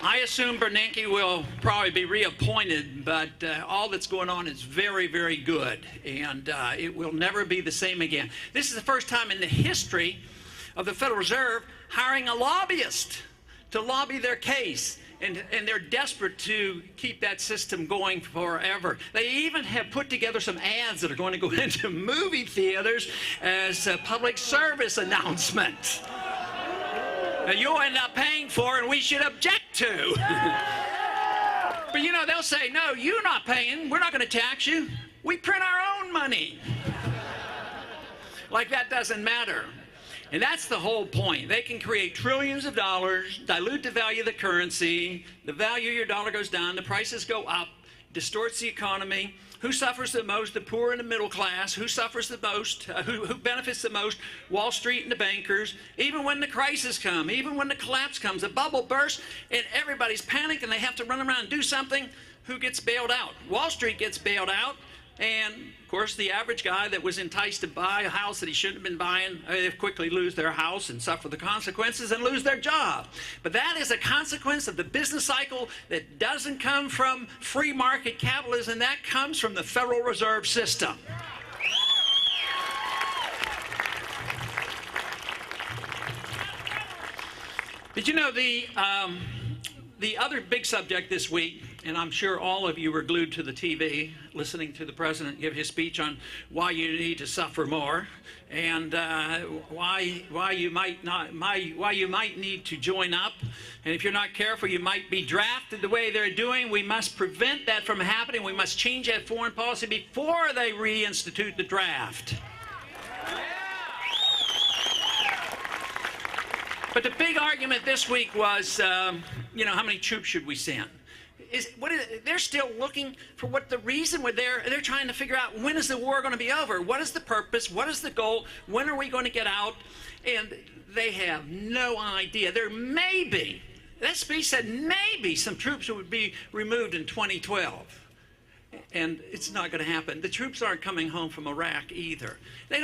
I assume Bernanke will probably be reappointed, but all that's going on is very, very good, and it will never be the same again. This is the first time in the history of the Federal Reserve hiring a lobbyist to lobby their case, and they're desperate to keep that system going forever. They even have put together some ads that are going to go into movie theaters as public service announcements. You'll end up paying for and we should object to. But you know, they'll say, no, you're not paying. We're not going to tax you. We print our own money. Like that doesn't matter. And that's the whole point. They can create trillions of dollars, dilute the value of the currency, the value of your dollar goes down, the prices go up, distorts the economy. Who suffers the most? The poor and the middle class. Who suffers the most? Who benefits the most? Wall Street and the bankers. Even when the crisis comes, even when the collapse comes, the bubble bursts, and everybody's panicked and they have to run around and do something, who gets bailed out? Wall Street gets bailed out. And, of course, the average guy that was enticed to buy a house that he shouldn't have been buying, they quickly lose their house and suffer the consequences and lose their job. But that is a consequence of the business cycle that doesn't come from free market capitalism. That comes from the Federal Reserve System. Did you know the other big subject this week, and I'm sure all of you were glued to the TV listening to the president give his speech on why you need to suffer more and why you might need to join up, and if you're not careful you might be drafted the way they're doing. We must prevent that from happening. We must change that foreign policy before they reinstitute the draft. But the big argument this week was, you know, how many troops should we send? They're still looking for what the reason we're there. They're trying to figure out, when is the war going to be over? What is the purpose? What is the goal? When are we going to get out? And they have no idea. There may be, that speech said maybe some troops would be removed in 2012. And it's not going to happen. The troops aren't coming home from Iraq either. They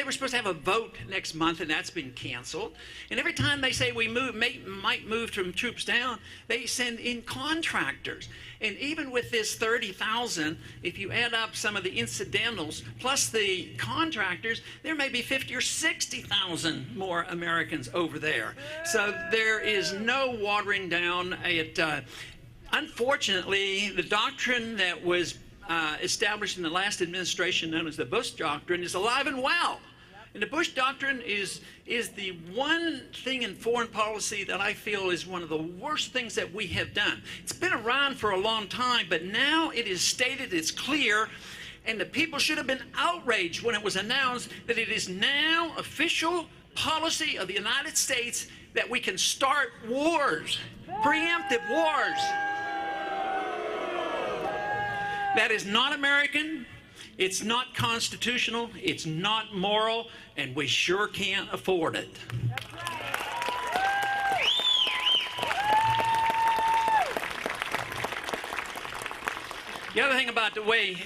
were supposed to have a vote next month, and that's been canceled. And every time they say we might move from troops down, they send in contractors. And even with this 30,000, if you add up some of the incidentals plus the contractors, there may be 50 or 60,000 more Americans over there. So there is no watering down. Unfortunately, the doctrine that was established in the last administration, known as the Bush Doctrine, is alive and well. And the Bush Doctrine is the one thing in foreign policy that I feel is one of the worst things that we have done. It's been around for a long time, but now it is stated, it's clear, and the people should have been outraged when it was announced that it is now official policy of the United States that we can start wars, preemptive wars. That is not American, it's not constitutional, it's not moral, and we sure can't afford it. The other thing about the way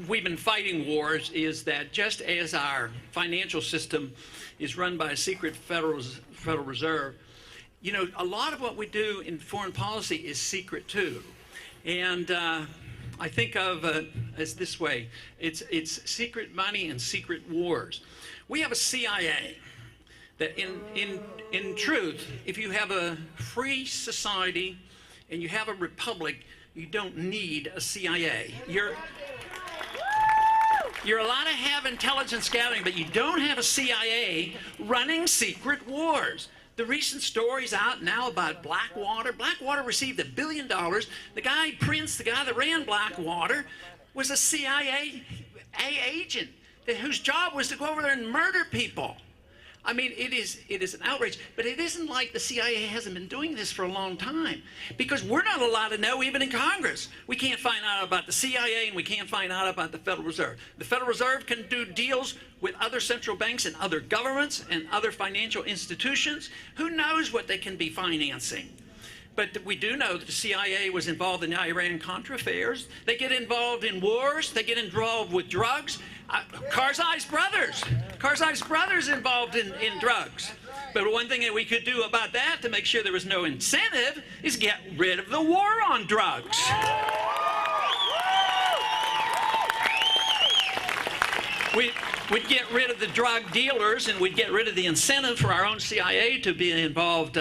we've been fighting wars is that just as our financial system is run by a secret Federal Reserve, you know, a lot of what we do in foreign policy is secret too. And I think of as this way, it's secret money and secret wars. We have a CIA that in truth, if you have a free society and you have a republic, you don't need a CIA. You're allowed to have intelligence gathering, but you don't have a CIA running secret wars. The recent stories out now about Blackwater. Blackwater received $1 billion. The guy, Prince, the guy that ran Blackwater, was a CIA agent whose job was to go over there and murder people. I mean, it is an outrage, but it isn't like the CIA hasn't been doing this for a long time, because we're not allowed to know, even in Congress. We can't find out about the CIA, and we can't find out about the Federal Reserve. The Federal Reserve can do deals with other central banks and other governments and other financial institutions. Who knows what they can be financing? But we do know that the CIA was involved in the Iran-Contra affairs. They get involved in wars. They get involved with drugs. Karzai's brothers involved in drugs. But one thing that we could do about that to make sure there was no incentive is get rid of the war on drugs. We'd get rid of the drug dealers, and we'd get rid of the incentive for our own CIA to be involved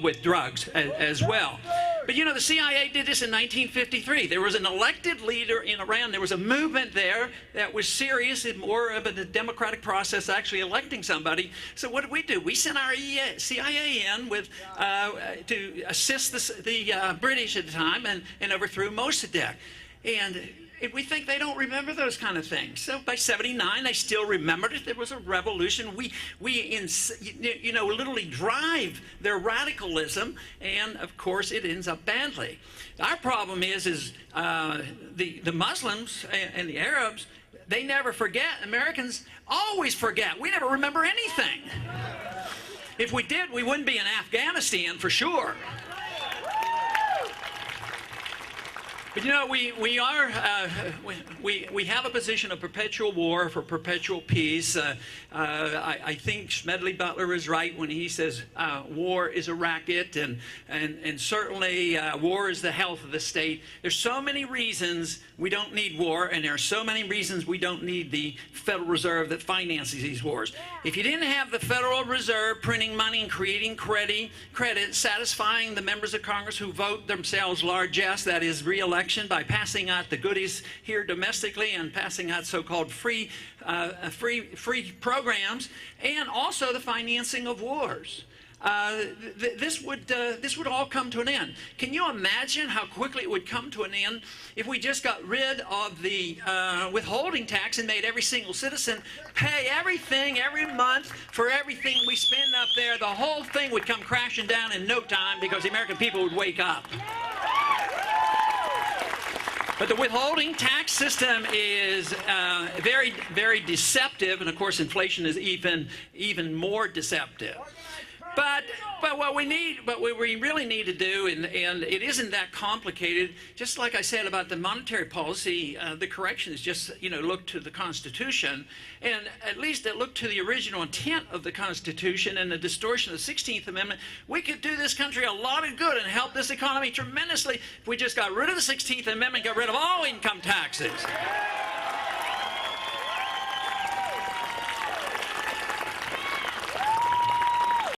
with drugs as well. But you know, the CIA did this in 1953. There was an elected leader in Iran. There was a movement there that was serious and more of a democratic process, actually electing somebody. So what did? We sent our CIA in with to assist the British at the time and overthrew Mossadegh. And we think they don't remember those kind of things. So by '79, they still remembered it. There was a revolution. We literally drive their radicalism, and of course, it ends up badly. Our problem is the Muslims and the Arabs. They never forget. Americans always forget. We never remember anything. If we did, we wouldn't be in Afghanistan for sure. But you know, we have a position of perpetual war for perpetual peace. I think Smedley Butler is right when he says war is a racket, and certainly war is the health of the state. There's so many reasons we don't need war, and there are so many reasons we don't need the Federal Reserve that finances these wars. If you didn't have the Federal Reserve printing money and creating credit, satisfying the members of Congress who vote themselves largesse, that is re-election, by passing out the goodies here domestically and passing out so-called free programs, and also the financing of wars. This would all come to an end. Can you imagine how quickly it would come to an end if we just got rid of the withholding tax and made every single citizen pay everything every month for everything we spend up there? The whole thing would come crashing down in no time because the American people would wake up. But the withholding tax system is very, very deceptive, and of course inflation is even more deceptive. But what we really need to do, and it isn't that complicated, just like I said about the monetary policy, the correction is just, look to the Constitution, and at least look to the original intent of the Constitution and the distortion of the 16th Amendment. We could do this country a lot of good and help this economy tremendously if we just got rid of the 16th Amendment, got rid of all income taxes.